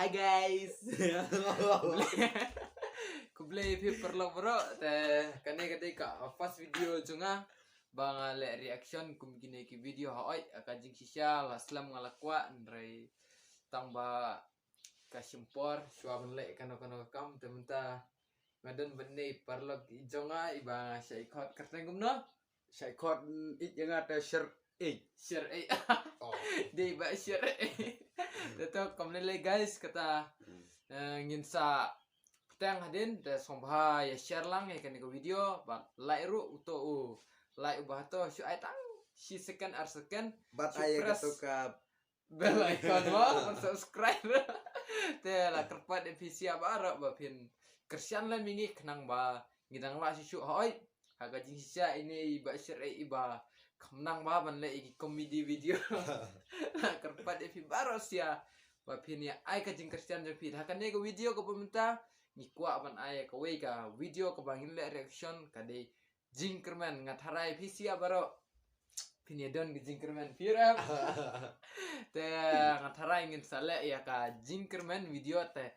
Hai guys. Kublay paper lo bro. Kani ka pas video junga bang le reaction kum gini ki video haoi akajing sisya laslam ngalakwa ndrai tamba kasimpor suam le kano kam tementa ngadan benne parlog jonga iba syaikot kertengum no syaikot jangan ada share di ba share Dato kamnele guys kata ngin sa petang hadin da sombha ya share lang ya kan video ba like ru uto like ba to shu ai tang si second ar second bat ay katuka bell icon wa subscribe te la kerpat PC ba ba pin kersian la mingi kenang ba ngidang la si shu hoi haga jing sia ini ba share iba kamnang ba ban le komedi video kerpat epi baros ya bapin ya ai ka jing Christian repeat hakan ne go video ko pemerintah ngikwa ban ai ka we ka video ko bangin le reaction ka de jingkerman ngatharai PC baro pin ya don ge jingkerman pira te ngatharai ngin sale ya ka jingkerman video te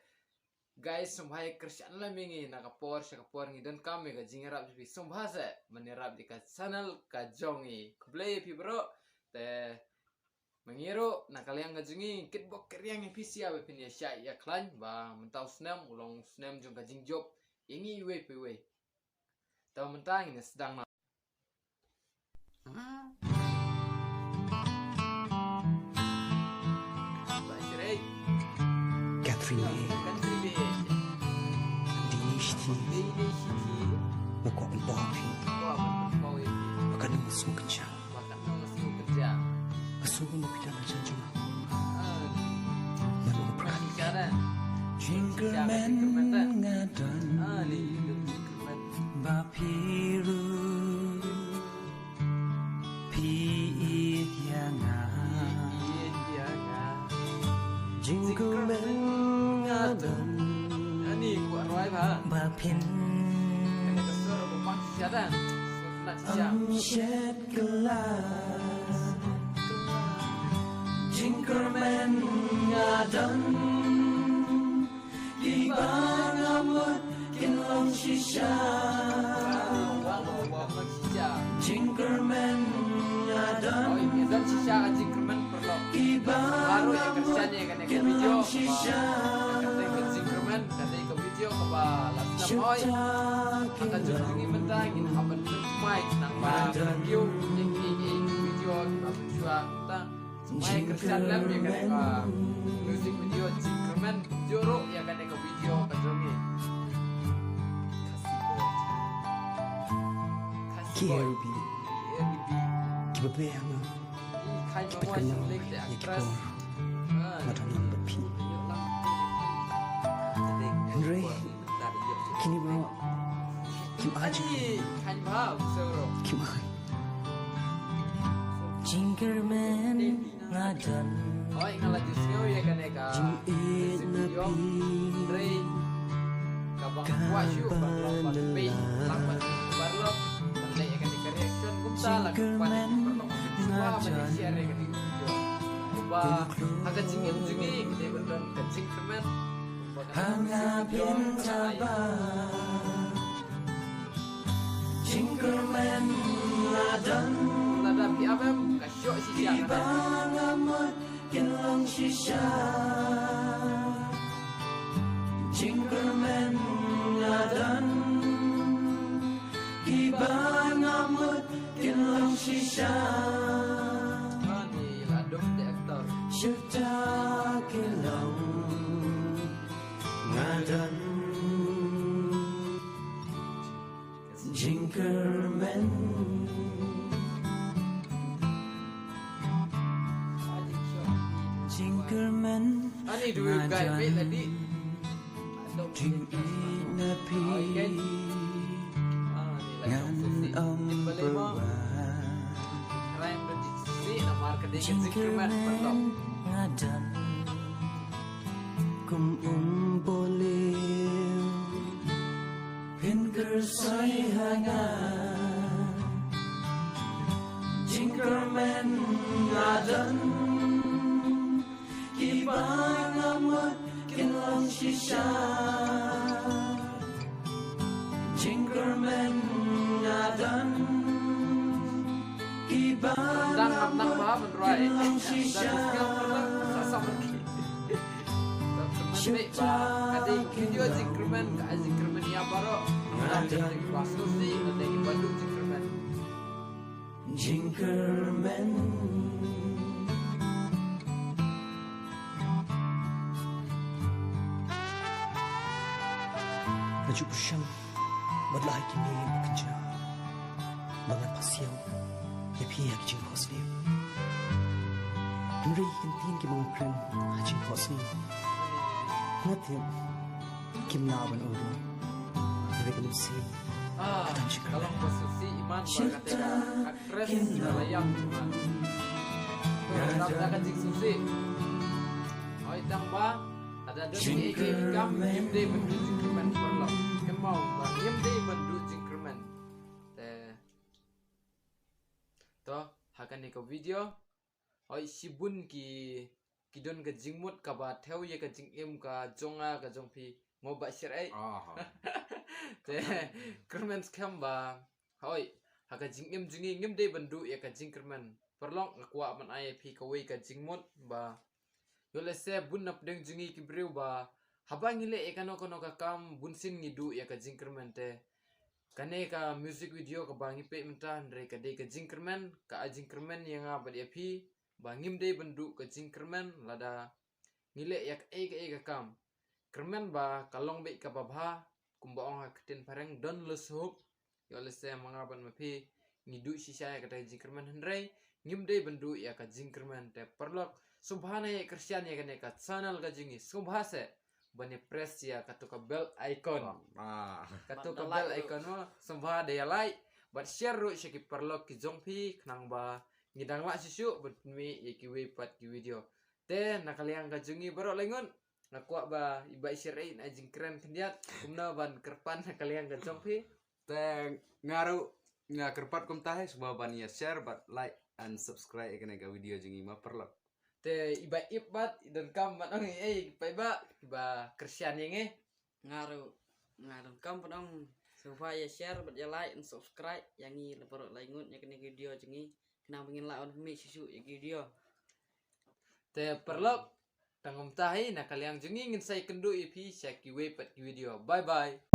guys sumbai Christian la mingi na ka por ngidon kami ka jingerap bi sumbhasa menerap di ka channel ka jongi kublay pi bro te mengiro na kalian ngajungi kitbok keriang PC abe pin ya syai ya klan ba mentau snam ulong snam jong ka jingjob ingi we pi we tahu mentang ini sedang na Basirai Catherine Mukha ang bawi Baka nang mas mo kerja Asuhan mo pila na dyan juga Lalu ka perhatikan Jingkerman ngadan Bapiru Piit yanga Jingkerman ngadan Bapin Amsyad gelas Jingkerman ngadan Ibang amut kinlong sisya Jingkerman ngadan Ibang amut kinlong sisya video ko ba last na boy ang junjungi mentangin haban mai nang ba review video mabuswa ta mai kersan lam ya kan ka music video Jingkerman joro ya kan ka video kadrongi KRB Kibabaya nga Kipit ka niya ya kipor Matanong bapi Henry Kini bro Kim aja Kim aja Jingkerman ngadan oh ingalajus nyo ya kan ka Jingit video Henry kabang wasyu barlo pay lambat barlo pandai ya kan ka reaction gumsa lang panik barlo ngadan share ya kan video ba agak jingin-jingin gede bener ka Jingkerman Hangapin tabang Jingkerman ngadan Tadapi apa kasyok sisya Ibang amut kinlong sisya Jingkerman ngadan Ibang amut kinlong sisya Ani ladok de aktor Syurta kinlong ngadan Jingkerman Jingkerman Ani duit guys wait tadi Jingit napi Ngan amperan Ryan Rajiksi na marketing Jingkerman perlo ngadan Kum umpoliw Pinkersay hangan Jingkerman ngadan Ibang amut shisha Jingerman ngadan Rendang bah menroy. Dan sekarang pernah sasam lagi. Teman ba, kadi video Jingerman ka Jingerman ya baro. Nanti pasal sih nanti Bandung Jingerman. Jingerman Raju Pushang Badlahi Kimi Bekerja Dengan pasiau Ya pihak Jing Hosni Henry Kentin Kim Mengkren Jing Hosni Nanti Kim Lawan Uru Revolusi Kalau posisi iman berkata akres layak iman. Kita akan jing susi. Oh itang ba ada dari ikam yem day bendu Jingerman perlo. Kemau ba yem day bendu Jingerman. Toh hakan ni ko video. Oi sibun kidon ke jingmut ka ba theo ye ka jingem ka jonga ka jongpi ngoba sirai. Te Kerman scam ba hoi haka jingem jingi ngem de bendu ya ka Jingerman perlong ngakwa man IP ka we ka jingmut ba yole se bun nap deng jingi ki breu ba haba ngile e kano kono ka kam bunsin ngidu ya ka Jingerman te kane ka music video ka ba ngipe menta ndre ka de ka Jingerman ka Jingerman yang ba IP ba ngim de bendu ka Jingerman lada ngile yak ka kam Kerman ba kalong be ka babha kumbaong haketin pareng don lesup yo lese mangaban mapi ngidu sisa ya kata Jingerman hendrai ngimde bendu ya ka Jingerman te perlok subhana ya Christian ya kane ka channel ka jingi subhase bani press ya katu ka bell icon katu ka bell icon mo subha de ya like but share ru shiki perlok ki jongpi knang ba ngidang la sisu betmi ya ki we pat ki video te nakaliang ka jingi baro lengon nakwa ba iba isirai na Jingerman kendiat kumna ban kerpan kalian gancong pi te ngaru nga kerpat kum tahe semua ban ya share but like and subscribe ikane ga video jingi ma perlo te iba ibat dan kam ban ong iba Christian yang ngaru kam padang supaya share bat ya like and subscribe yang ni lepor laingun yang kena video jengi kena pengin like on mi sisu ya video te perlo tangom tahi na kalian jengi ngin sai kendu ipi syaki we pat video bye bye